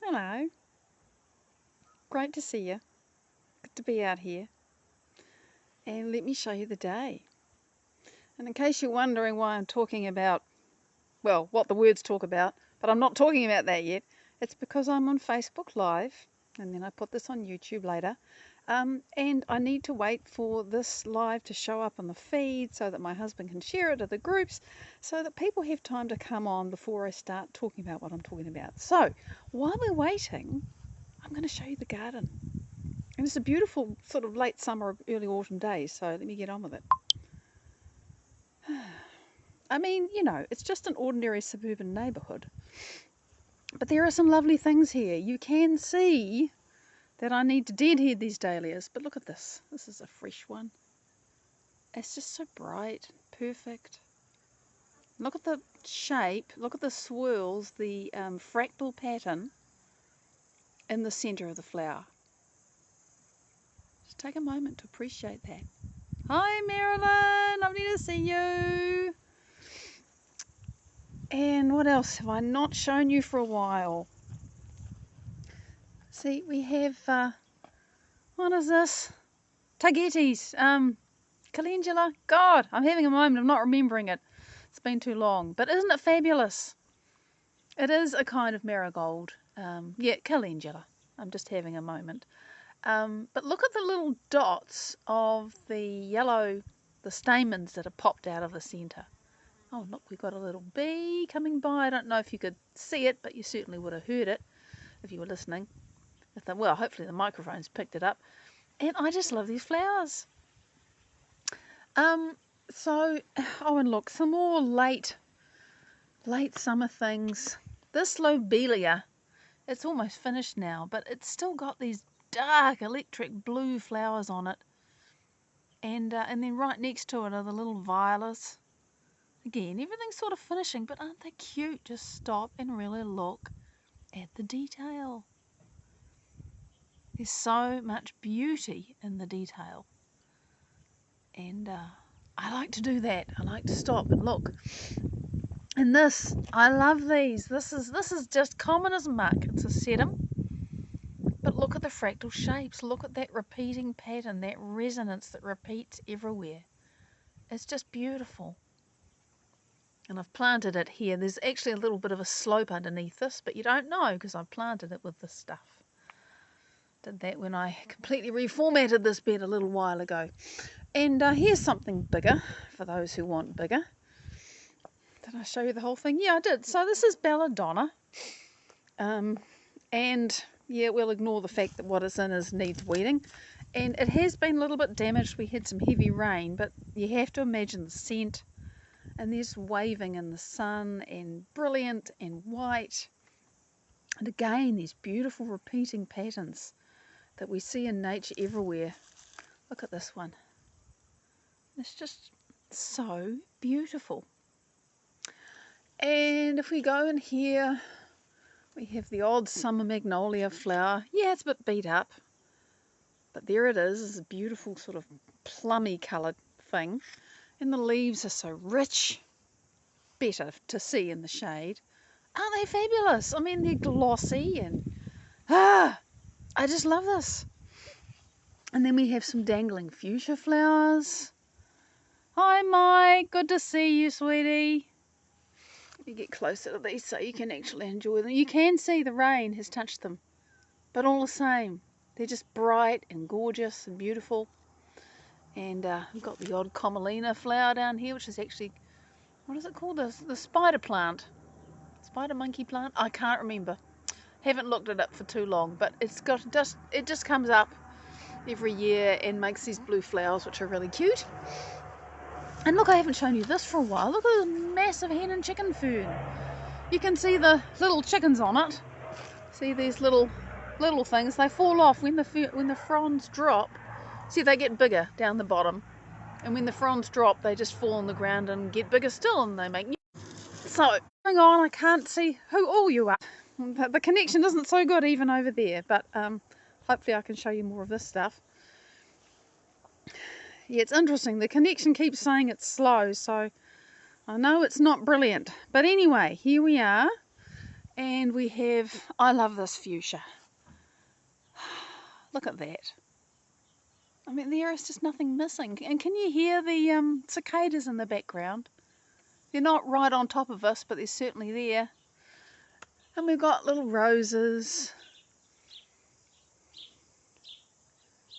Hello. Great to see you. Good to be out here. And let me show you the day. And in case you're wondering why I'm talking about, well, what the words talk about, but I'm not talking about that yet, it's because I'm on Facebook Live, and then I put this on YouTube later. And I need to wait for this live to show up on the feed so that my husband can share it to the groups so that people have time to come on before I start talking about what I'm talking about. So while we're waiting, I'm going to show you the garden. And it's a beautiful sort of late summer, early autumn day, so let me get on with it. I mean, you know, it's just an ordinary suburban neighbourhood. But there are some lovely things here. You can see that I need to deadhead these dahlias, but look at this. This is a fresh one. It's just so bright, perfect. Look at the shape, look at the swirls, the fractal pattern in the centre of the flower. Just take a moment to appreciate that. Hi Marilyn, lovely to see you. And what else have I not shown you for a while? See, we have, what is this? Tagetes, calendula. God, I'm having a moment of not remembering it. It's been too long. But isn't it fabulous? It is a kind of marigold. Yeah, calendula. I'm just having a moment. But look at the little dots of the yellow, the stamens that are popped out of the centre. Oh, look, we've got a little bee coming by. I don't know if you could see it, but you certainly would have heard it if you were listening. Well, hopefully the microphone's picked it up. And I just love these flowers. Oh, and look, some more late summer things. This lobelia, it's almost finished now, but it's still got these dark electric blue flowers on it. And then right next to it are the little violas. Again, everything's sort of finishing, but aren't they cute? Just stop and really look at the detail. There's so much beauty in the detail. And I like to do that. I like to stop and look. And this, I love these. This is just common as muck. It's a sedum. But look at the fractal shapes. Look at that repeating pattern, that resonance that repeats everywhere. It's just beautiful. And I've planted it here. There's actually a little bit of a slope underneath this, but you don't know because I've planted it with this stuff. Did that when I completely reformatted this bed a little while ago. And here's something bigger for those who want bigger. Did I show you the whole thing? Yeah, I did. So this is belladonna. And yeah, we'll ignore the fact that what it's in needs weeding. And it has been a little bit damaged. We had some heavy rain, but you have to imagine the scent. And there's waving in the sun and brilliant and white. And again, these beautiful repeating patterns that we see in nature everywhere. Look at this one. It's just so beautiful. And if we go in here, we have the odd summer magnolia flower. Yeah, it's a bit beat up, but there it is. It's a beautiful sort of plummy coloured thing. And the leaves are so rich, better to see in the shade. Aren't they fabulous? I mean, they're glossy and I just love this. And then we have some dangling fuchsia flowers. Hi Mike, good to see you, sweetie. Let me get closer to these so you can actually enjoy them. You can see the rain has touched them, but all the same, they're just bright and gorgeous and beautiful. And we've got the odd commelina flower down here, which is actually, what is it called? The spider plant. Spider monkey plant? I can't remember. Haven't looked it up for too long, but it just comes up every year and makes these blue flowers, which are really cute. And look, I haven't shown you this for a while. Look at this massive hen and chicken fern. You can see the little chickens on it. See these little things? They fall off when the fronds drop. See, they get bigger down the bottom. And when the fronds drop, they just fall on the ground and get bigger still, and they make new. So, hang on, I can't see who all you are. The connection isn't so good even over there, but hopefully I can show you more of this stuff. Yeah, it's interesting. The connection keeps saying it's slow, so I know it's not brilliant. But anyway, here we are. And we have, I love this fuchsia. Look at that. I mean, there is just nothing missing. And can you hear the cicadas in the background? They're not right on top of us, but they're certainly there. And we've got little roses.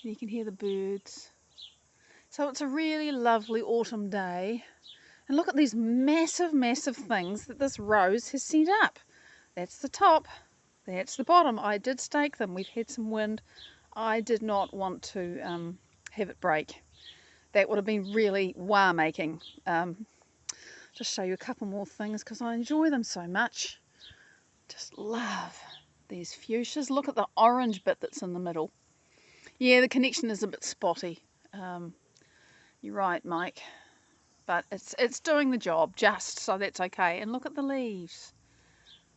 And you can hear the birds. So it's a really lovely autumn day. And look at these massive, massive things that this rose has sent up. That's the top. That's the bottom. I did stake them. We've had some wind. I did not want to have it break. That would have been really making. Just show you a couple more things because I enjoy them so much. Just love these fuchsias. Look at the orange bit that's in the middle. Yeah, the connection is a bit spotty. You're right, Mike. But it's doing the job just, so that's okay. And look at the leaves.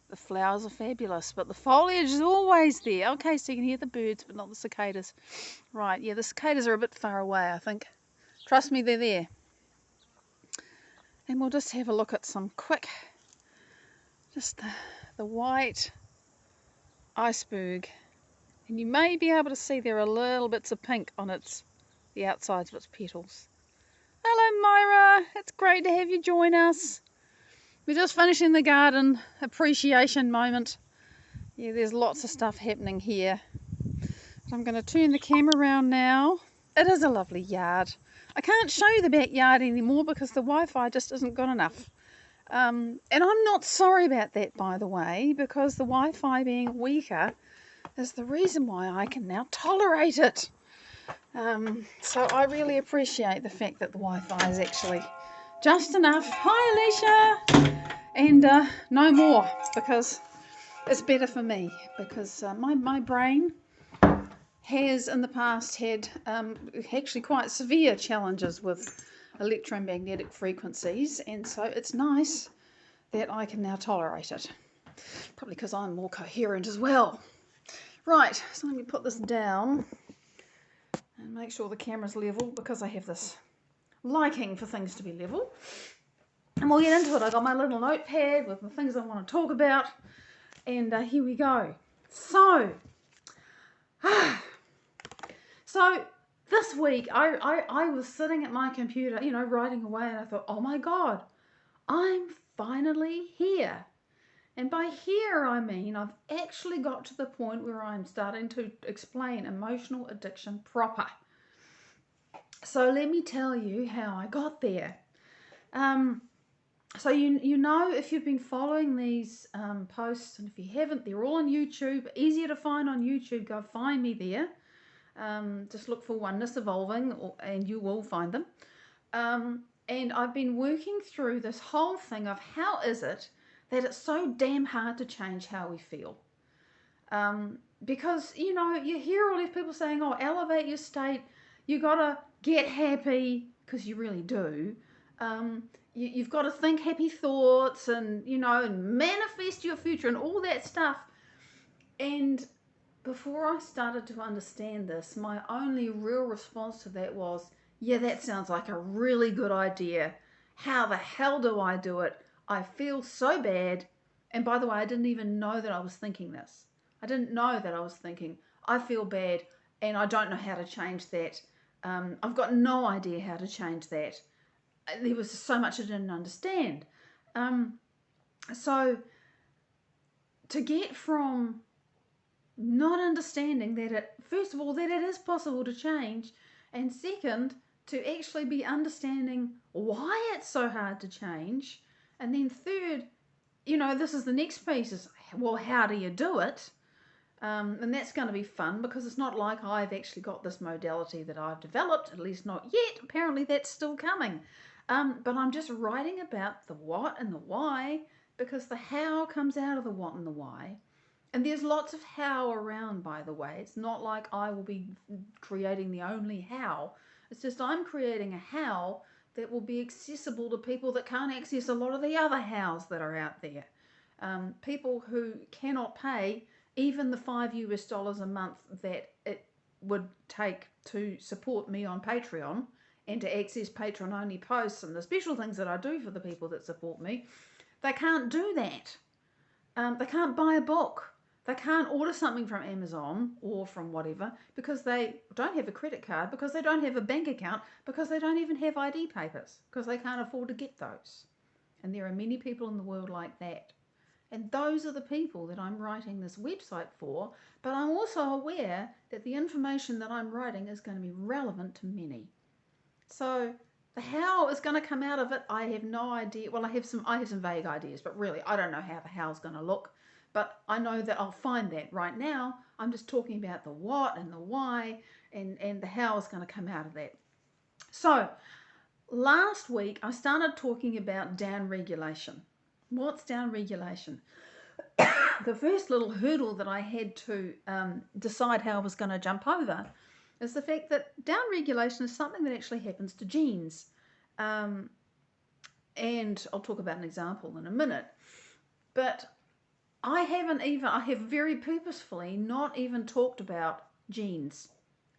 The flowers are fabulous, but the foliage is always there. Okay, so you can hear the birds, but not the cicadas. Right, yeah, the cicadas are a bit far away, I think. Trust me, they're there. And we'll just have a look at some quick, just the white iceberg. And you may be able to see there are little bits of pink on the outsides of its petals. Hello, Myra. It's great to have you join us. We're just finishing the garden appreciation moment. Yeah, there's lots of stuff happening here. But I'm going to turn the camera around now. It is a lovely yard. I can't show you the backyard anymore because the Wi-Fi just isn't good enough. And I'm not sorry about that, by the way, because the Wi-Fi being weaker is the reason why I can now tolerate it. So I really appreciate the fact that the Wi-Fi is actually just enough. Hi, Alicia! And no more, because it's better for me, because my brain has in the past had actually quite severe challenges with electromagnetic frequencies, and so it's nice that I can now tolerate it. Probably because I'm more coherent as well. Right, so let me put this down and make sure the camera's level, because I have this liking for things to be level. And we'll get into it. I've got my little notepad with the things I want to talk about, and here we go. So this week I was sitting at my computer, you know, writing away, and I thought, oh my God, I'm finally here. And by here I mean I've actually got to the point where I'm starting to explain emotional addiction proper. So let me tell you how I got there. So you know, if you've been following these posts, and if you haven't, they're all on YouTube. Easier to find on YouTube. Go find me there. Just look for Oneness Evolving, and you will find them. And I've been working through this whole thing of how is it that it's so damn hard to change how we feel. Because, you know, you hear all these people saying, oh, elevate your state. You got to get happy, because you really do. You've got to think happy thoughts and, you know, and manifest your future and all that stuff. And before I started to understand this, my only real response to that was, yeah, that sounds like a really good idea. How the hell do I do it? I feel so bad. And by the way, I didn't even know that I was thinking this. I didn't know that I was thinking, I feel bad and I don't know how to change that. I've got no idea how to change that. There was so much I didn't understand. So to get from not understanding that first of all, that it is possible to change, and second, to actually be understanding why it's so hard to change, and then third, you know, this is the next piece is, well, how do you do it? And that's going to be fun, because it's not like I've actually got this modality that I've developed, at least not yet. Apparently that's still coming. But I'm just writing about the what and the why, because the how comes out of the what and the why. And there's lots of how around, by the way. It's not like I will be creating the only how. It's just I'm creating a how that will be accessible to people that can't access a lot of the other hows that are out there. People who cannot pay even the $5 a month that it would take to support me on Patreon and to access Patreon-only posts and the special things that I do for the people that support me. They can't do that. They can't buy a book. They can't order something from Amazon or from whatever because they don't have a credit card, because they don't have a bank account, because they don't even have ID papers, because they can't afford to get those. And there are many people in the world like that. And those are the people that I'm writing this website for. But I'm also aware that the information that I'm writing is going to be relevant to many. So the how is going to come out of it, I have no idea. Well, I have some vague ideas, but really I don't know how the how's going to look. But I know that I'll find that. Right now I'm just talking about the what and the why, and the how is going to come out of that. So last week I started talking about down regulation. What's down regulation? The first little hurdle that I had to decide how I was going to jump over is the fact that down regulation is something that actually happens to genes. And I'll talk about an example in a minute. But I have very purposefully not even talked about genes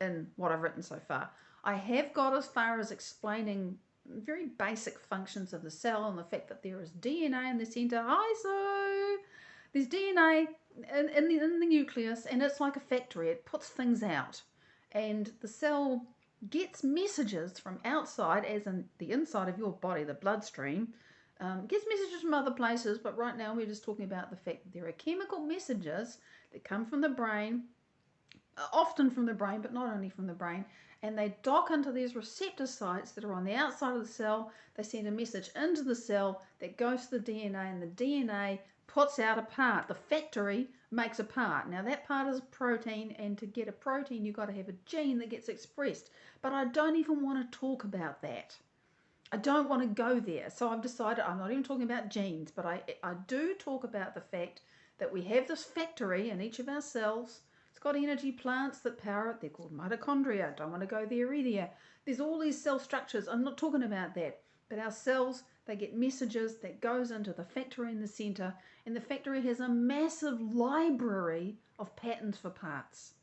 in what I've written so far. I have got as far as explaining very basic functions of the cell and the fact that there is DNA in the center. There's DNA in the nucleus, and it's like a factory. It puts things out, and the cell gets messages from outside, as in the inside of your body, the bloodstream, gets messages from other places, but right now we're just talking about the fact that there are chemical messages that come from the brain, often from the brain, but not only from the brain, and they dock into these receptor sites that are on the outside of the cell. They send a message into the cell that goes to the DNA, and the DNA puts out a part. The factory makes a part. Now that part is a protein, and to get a protein you've got to have a gene that gets expressed. But I don't even want to talk about that. I don't want to go there. So I've decided I'm not even talking about genes, but I do talk about the fact that we have this factory in each of our cells. It's got energy plants that power it. They're called mitochondria. Don't want to go there either. There's all these cell structures. I'm not talking about that. But our cells, they get messages that goes into the factory in the center, and the factory has a massive library of patterns for parts.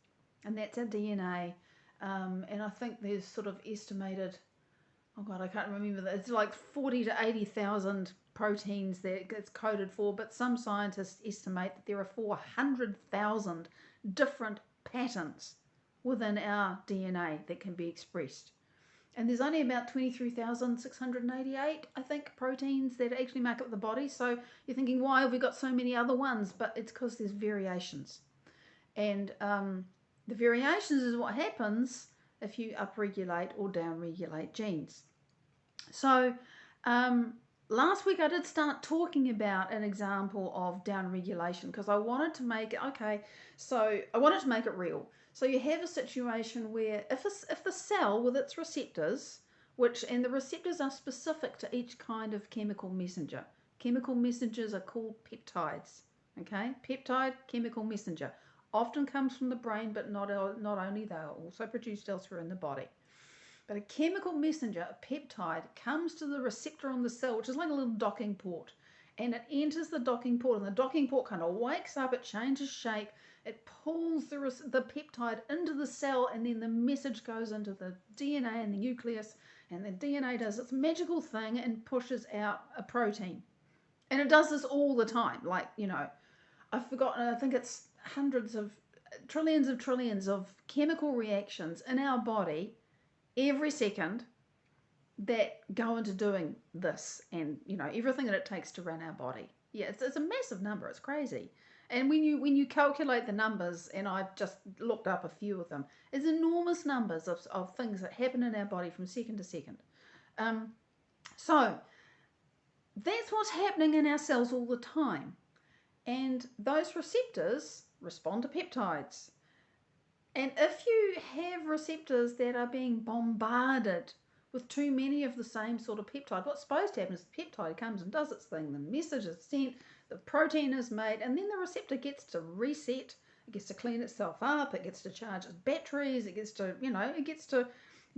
And that's our DNA. And I think there's sort of estimated, oh God, I can't remember that. It's like 40 to 80,000 proteins that it's coded for, but some scientists estimate that there are 400,000 different patterns within our DNA that can be expressed. And there's only about 23,688, I think, proteins that actually make up the body. So you're thinking, why have we got so many other ones? But it's because there's variations. And the variations is what happens if you upregulate or downregulate genes. So last week I did start talking about an example of downregulation because I wanted to make it, I wanted to make it real. So you have a situation where if the cell with its receptors, and the receptors are specific to each kind of chemical messenger. Chemical messengers are called peptides. Okay, peptide, chemical messenger. Often comes from the brain, but not only, they are also produced elsewhere in the body. But a chemical messenger, a peptide, comes to the receptor on the cell, which is like a little docking port. And it enters the docking port, and the docking port kind of wakes up, it changes shape, it pulls the peptide into the cell, and then the message goes into the DNA and the nucleus, and the DNA does its magical thing and pushes out a protein. And it does this all the time. Like, I've forgotten, I think it's hundreds of trillions of chemical reactions in our body every second that go into doing this, and everything that it takes to run our body. Yeah, it's a massive number. It's crazy. And when you calculate the numbers, and I've just looked up a few of them, it's enormous numbers of things that happen in our body from second to second. So that's what's happening in our cells all the time. And those receptors respond to peptides. And if you have receptors that are being bombarded with too many of the same sort of peptide, what's supposed to happen is the peptide comes and does its thing, the message is sent, the protein is made, and then the receptor gets to reset, it gets to clean itself up, it gets to charge its batteries, it gets to, it gets to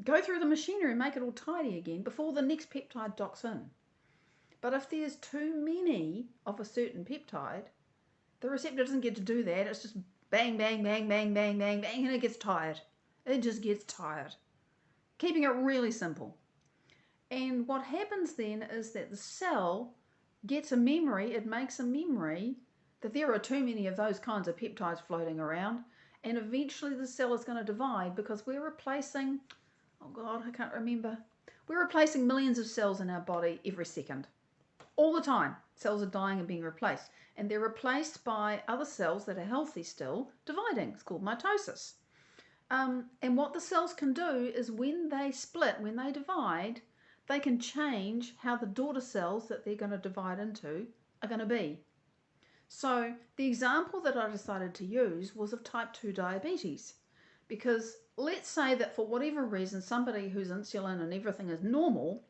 go through the machinery and make it all tidy again before the next peptide docks in. But if there's too many of a certain peptide, the receptor doesn't get to do that. It's just bang, bang, bang, bang, bang, bang, bang, and it gets tired. It just gets tired. Keeping it really simple. And what happens then is that the cell gets a memory, it makes a memory that there are too many of those kinds of peptides floating around, and eventually the cell is going to divide because we're replacing, oh God, I can't remember. We're replacing millions of cells in our body every second. All the time, cells are dying and being replaced. And they're replaced by other cells that are healthy still, dividing. It's called mitosis. And what the cells can do is when they split, when they divide, they can change how the daughter cells that they're going to divide into are going to be. So the example that I decided to use was of type 2 diabetes. Because let's say that for whatever reason, somebody whose insulin and everything is normal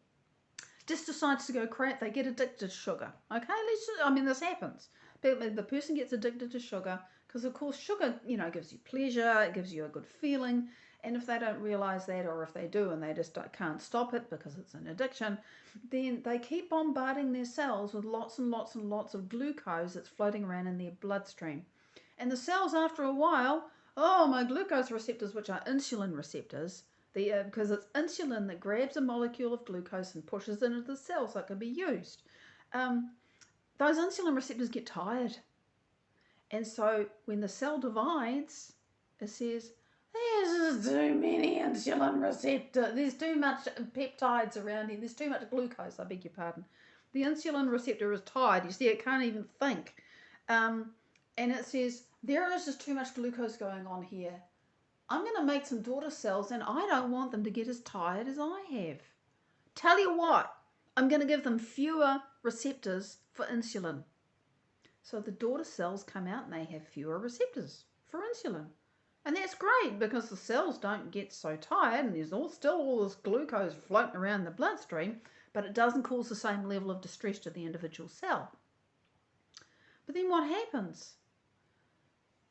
just decides to go crap, they get addicted to sugar. Okay, this happens. The person gets addicted to sugar because, of course, sugar, gives you pleasure, it gives you a good feeling. And if they don't realize that, or if they do and they just can't stop it because it's an addiction, then they keep bombarding their cells with lots and lots and lots of glucose that's floating around in their bloodstream. And the cells, after a while, my glucose receptors, which are insulin receptors, because it's insulin that grabs a molecule of glucose and pushes it into the cell so it can be used. Those insulin receptors get tired. And so when the cell divides, it says, there's too many insulin receptors. There's too much peptides around here. There's too much glucose, I beg your pardon. The insulin receptor is tired. You see, it can't even think. And it says, there is just too much glucose going on here. I'm going to make some daughter cells, and I don't want them to get as tired as I have. Tell you what, I'm going to give them fewer receptors for insulin. So the daughter cells come out and they have fewer receptors for insulin. And that's great because the cells don't get so tired and there's still all this glucose floating around the bloodstream, but it doesn't cause the same level of distress to the individual cell. But then what happens?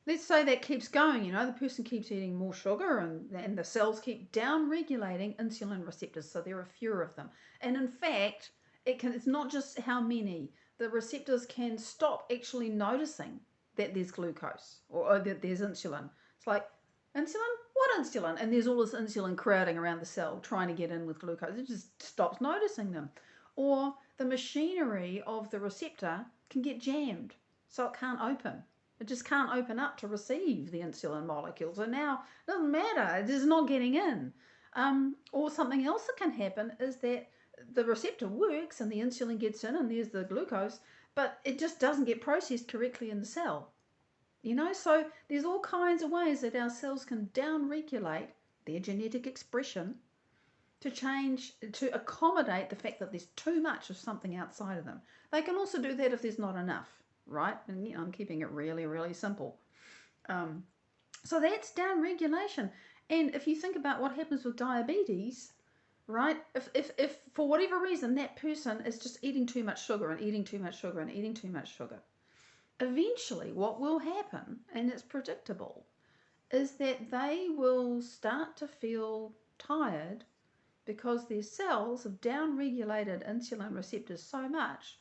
Let's say that keeps going, the person keeps eating more sugar and the cells keep down-regulating insulin receptors, so there are fewer of them. And in fact, it's not just how many. The receptors can stop actually noticing that there's glucose or that there's insulin. It's like, insulin? What insulin? And there's all this insulin crowding around the cell trying to get in with glucose. It just stops noticing them. Or the machinery of the receptor can get jammed, so it can't open. It just can't open up to receive the insulin molecule. So now it doesn't matter. It is not getting in. Or something else that can happen is that the receptor works and the insulin gets in and there's the glucose, but it just doesn't get processed correctly in the cell. So there's all kinds of ways that our cells can down-regulate their genetic expression to accommodate the fact that there's too much of something outside of them. They can also do that if there's not enough, right? And I'm keeping it really, really simple. So that's down-regulation. And if you think about what happens with diabetes, right? If for whatever reason that person is just eating too much sugar and eating too much sugar and eating too much sugar, eventually what will happen, and it's predictable, is that they will start to feel tired because their cells have down-regulated insulin receptors so much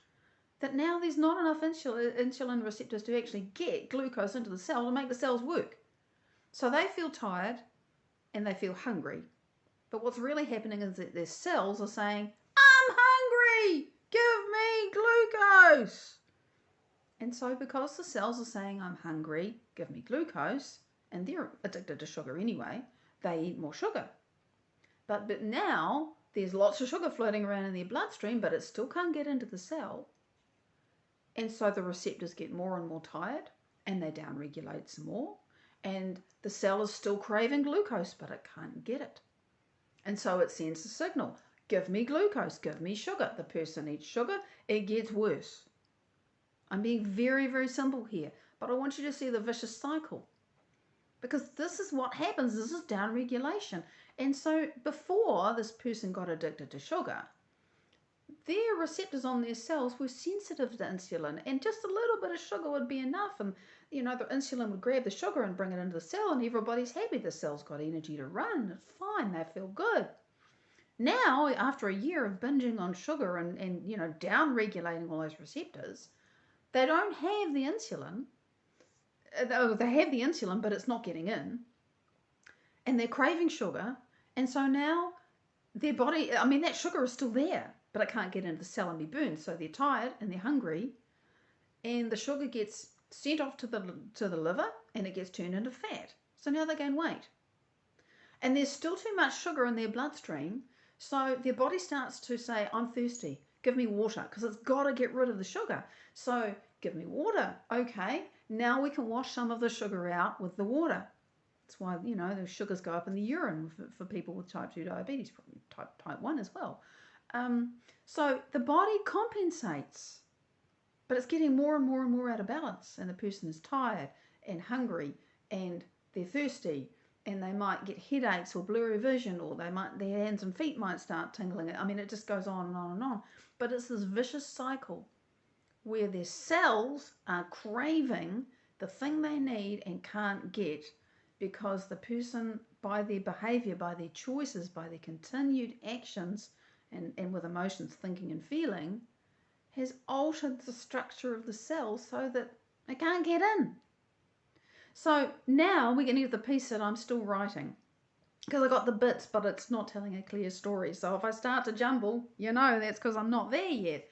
that now there's not enough insulin receptors to actually get glucose into the cell to make the cells work. So they feel tired and they feel hungry. But what's really happening is that their cells are saying, I'm hungry, give me glucose. And so because the cells are saying, I'm hungry, give me glucose, and they're addicted to sugar anyway, they eat more sugar. But now there's lots of sugar floating around in their bloodstream, but it still can't get into the cell. And so the receptors get more and more tired, and they down-regulate some more. And the cell is still craving glucose, but it can't get it. And so it sends a signal, give me glucose, give me sugar. The person eats sugar, it gets worse. I'm being very, very simple here, but I want you to see the vicious cycle. Because this is what happens, this is down-regulation. And so before this person got addicted to sugar, their receptors on their cells were sensitive to insulin, and just a little bit of sugar would be enough, and the insulin would grab the sugar and bring it into the cell, and everybody's happy. The cell's got energy to run, it's fine, they feel good. Now, after a year of binging on sugar and down-regulating all those receptors, they don't have the insulin. They have the insulin, but it's not getting in, and they're craving sugar, and so now their body, that sugar is still there, but it can't get into the cell and be burned, so they're tired and they're hungry, and the sugar gets sent off to the liver, and it gets turned into fat. So now they gain weight. And there's still too much sugar in their bloodstream, so their body starts to say, I'm thirsty, give me water, because it's got to get rid of the sugar. So give me water. Okay, now we can wash some of the sugar out with the water. That's why, the sugars go up in the urine for people with type 2 diabetes, probably type 1 as well. So the body compensates, but it's getting more and more and more out of balance, and the person is tired and hungry and they're thirsty, and they might get headaches or blurry vision, or their hands and feet might start tingling. I mean, it just goes on and on and on. But it's this vicious cycle where their cells are craving the thing they need and can't get, because the person, by their behavior, by their choices, by their continued actions, and with emotions, thinking and feeling, has altered the structure of the cell so that it can't get in. So now we're getting to the piece that I'm still writing, because I got the bits, but it's not telling a clear story. So if I start to jumble, that's because I'm not there yet.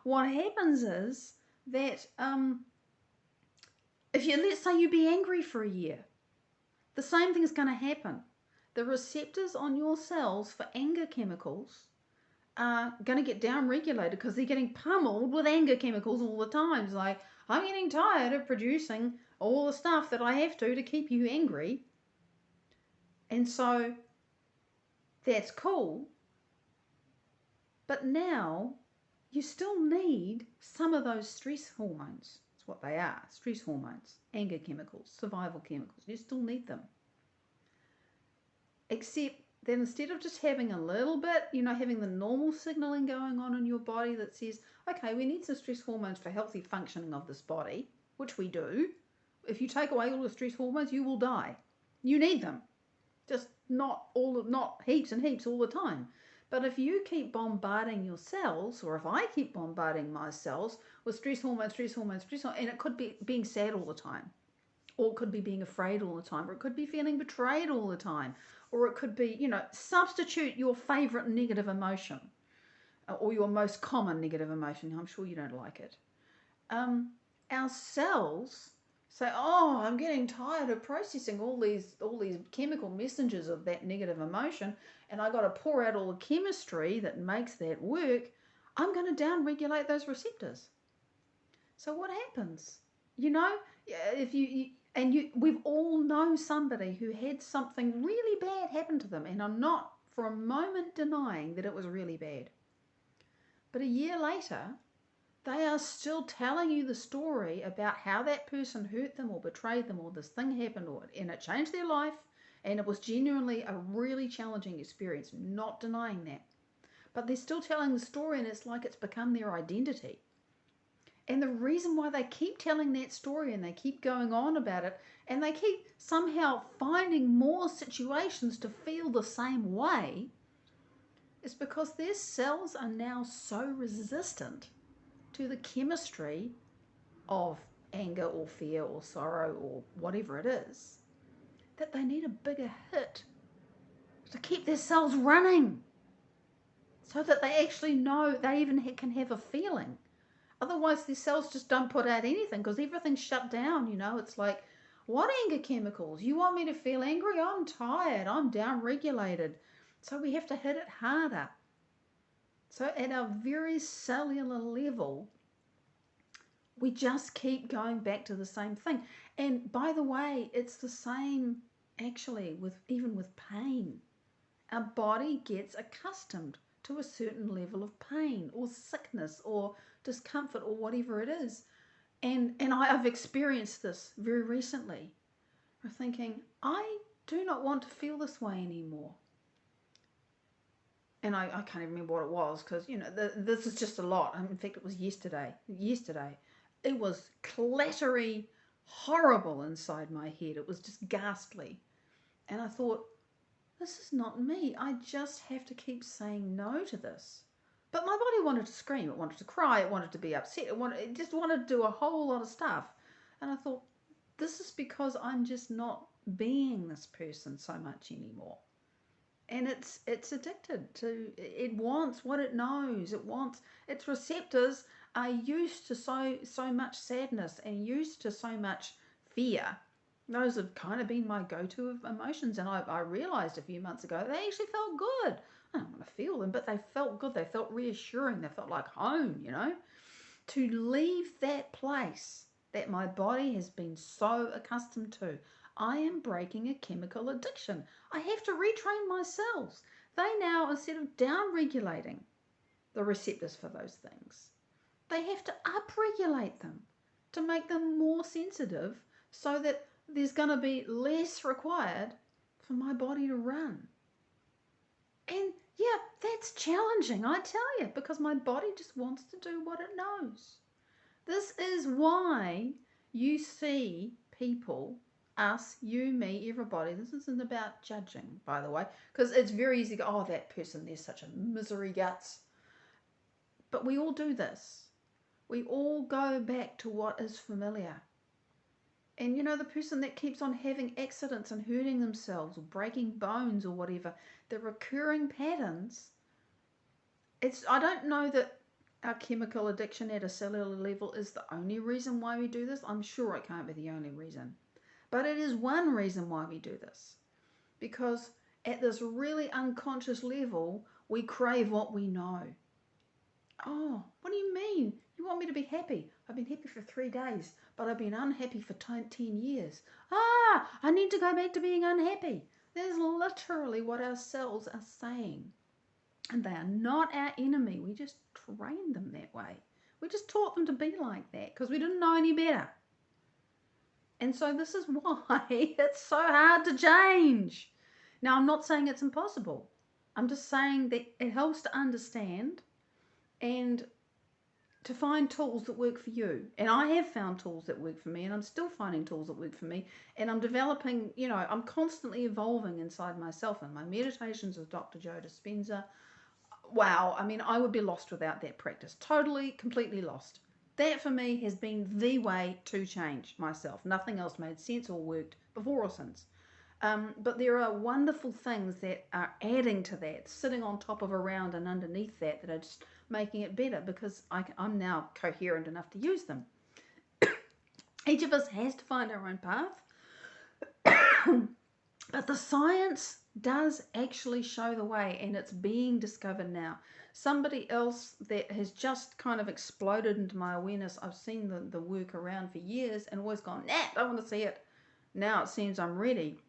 What happens is that let's say you be angry for a year, the same thing is going to happen. The receptors on your cells for anger chemicals are going to get down-regulated because they're getting pummeled with anger chemicals all the time. It's like, I'm getting tired of producing all the stuff that I have to keep you angry. And so that's cool. But now you still need some of those stress hormones. That's what they are, stress hormones, anger chemicals, survival chemicals. You still need them. Except that instead of just having a little bit, having the normal signaling going on in your body that says, okay, we need some stress hormones for healthy functioning of this body, which we do. If you take away all the stress hormones, you will die. You need them. Just not heaps and heaps all the time. But if you keep bombarding your cells, or if I keep bombarding my cells with stress hormones, and it could be being sad all the time, or it could be being afraid all the time, or it could be feeling betrayed all the time, or it could be, substitute your favorite negative emotion, or your most common negative emotion. I'm sure you don't like it. Our cells say, oh, I'm getting tired of processing all these chemical messengers of that negative emotion, and I got to pour out all the chemistry that makes that work. I'm going to down-regulate those receptors. So what happens? We've all known somebody who had something really bad happen to them, and I'm not for a moment denying that it was really bad. But a year later, they are still telling you the story about how that person hurt them or betrayed them, or this thing happened, and it changed their life, and it was genuinely a really challenging experience, not denying that. But they're still telling the story, and it's like it's become their identity. And the reason why they keep telling that story, and they keep going on about it, and they keep somehow finding more situations to feel the same way, is because their cells are now so resistant to the chemistry of anger or fear or sorrow or whatever it is, that they need a bigger hit to keep their cells running, so that they actually know they even can have a feeling. Otherwise, their cells just don't put out anything, because everything's shut down. It's like, what anger chemicals? You want me to feel angry? I'm tired. I'm down-regulated. So we have to hit it harder. So at a very cellular level, we just keep going back to the same thing. And by the way, it's the same actually even with pain. Our body gets accustomed to a certain level of pain or sickness or discomfort or whatever it is. And I've experienced this very recently. I'm thinking, I do not want to feel this way anymore. And I can't even remember what it was, because, this is just a lot. In fact, it was yesterday. It was clattery, horrible inside my head. It was just ghastly. And I thought, this is not me. I just have to keep saying no to this. But my body wanted to scream. It wanted to cry. It wanted to be upset. It just wanted to do a whole lot of stuff. And I thought, this is because I'm just not being this person so much anymore. And it's addicted to, it wants what it knows. Its receptors are used to so much sadness and used to so much fear. Those have kind of been my go-to emotions, and I realized a few months ago they actually felt good. I don't want to feel them, but they felt good. They felt reassuring. They felt like home, to leave that place that my body has been so accustomed to. I am breaking a chemical addiction. I have to retrain my cells. They now, instead of down regulating the receptors for those things, they have to up-regulate them to make them more sensitive so that there's going to be less required for my body to run. And yeah, that's challenging, I tell you, because my body just wants to do what it knows. This is why you see people, us, you, me, everybody. This isn't about judging, by the way, because it's very easy to go, oh, that person, there's such a misery guts. But we all do this. We all go back to what is familiar. And the person that keeps on having accidents and hurting themselves or breaking bones or whatever, the recurring patterns, I don't know that our chemical addiction at a cellular level is the only reason why we do this. I'm sure it can't be the only reason. But it is one reason why we do this. Because at this really unconscious level, we crave what we know. Oh, what do you mean? You want me to be happy? I've been happy for 3 days, but I've been unhappy for 10 years. I need to go back to being unhappy. That's literally what our cells are saying. And they are not our enemy. We just trained them that way. We just taught them to be like that because we didn't know any better. And so this is why it's so hard to change. Now, I'm not saying it's impossible. I'm just saying that it helps to understand and to find tools that work for you. And I have found tools that work for me, and I'm still finding tools that work for me. And I'm developing, I'm constantly evolving inside myself. And my meditations with Dr. Joe Dispenza, wow, I mean, I would be lost without that practice. Totally, completely lost. That for me has been the way to change myself. Nothing else made sense or worked before or since. But there are wonderful things that are adding to that, sitting on top of, around and underneath that are just making it better because I'm now coherent enough to use them. Each of us has to find our own path. But the science does actually show the way, and it's being discovered now. Somebody else that has just kind of exploded into my awareness, I've seen the work around for years and always gone, nah, I want to see it. Now it seems I'm ready.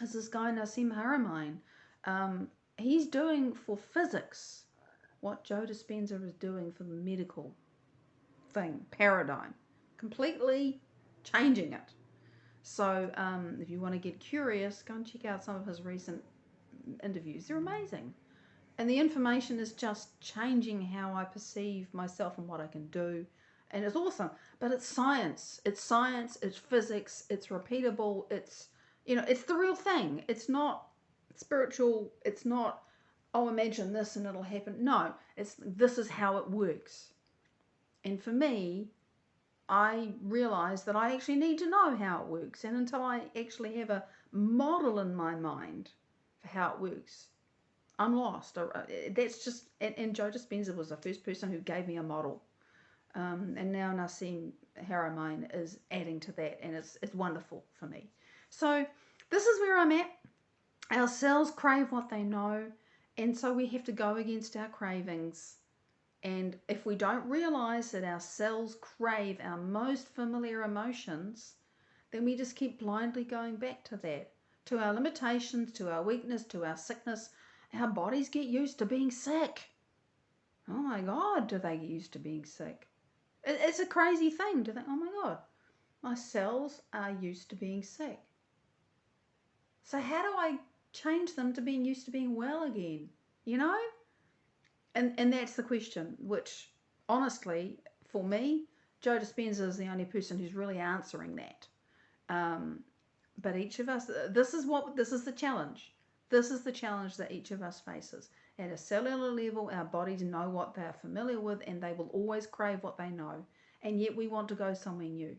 Is this guy Nassim Haramein. He's doing for physics what Joe Dispenza is doing for the medical paradigm. Completely changing it. So if you want to get curious, go and check out some of his recent interviews. They're amazing. And the information is just changing how I perceive myself and what I can do. And it's awesome. But it's science. It's science. It's physics. It's repeatable. It's the real thing. It's not spiritual. It's not, oh, imagine this and it'll happen. No, this is how it works. And for me, I realize that I actually need to know how it works. And until I actually have a model in my mind for how it works, I'm lost. That's just, and Joe Dispenza was the first person who gave me a model. And now Nassim Haramein is adding to that, and it's wonderful for me. So this is where I'm at. Our cells crave what they know, and so we have to go against our cravings. And if we don't realize that our cells crave our most familiar emotions, then we just keep blindly going back to that, to our limitations, to our weakness, to our sickness. Our bodies get used to being sick. Oh my God, do they get used to being sick? It's a crazy thing to think, oh my God, my cells are used to being sick. So how do I change them to being used to being well again? And that's the question, which honestly, for me, Joe Dispenza is the only person who's really answering that. But each of us, this is the challenge. This is the challenge that each of us faces. At a cellular level, our bodies know what they're familiar with, and they will always crave what they know. And yet we want to go somewhere new.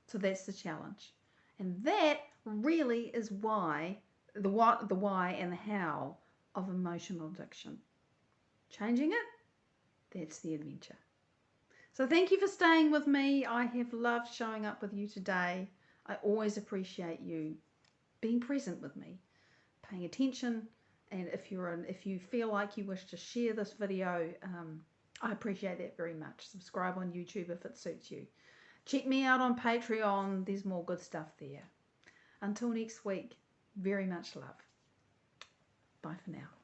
So that's the challenge. And that really is why, the what, the why, and the how of emotional addiction. Changing it, that's the adventure. So thank you for staying with me. I have loved showing up with you today. I always appreciate you being present with me, paying attention, and if you feel like you wish to share this video, I appreciate that very much. Subscribe on YouTube if it suits you. Check me out on Patreon. There's more good stuff there. Until next week, very much love. Bye for now.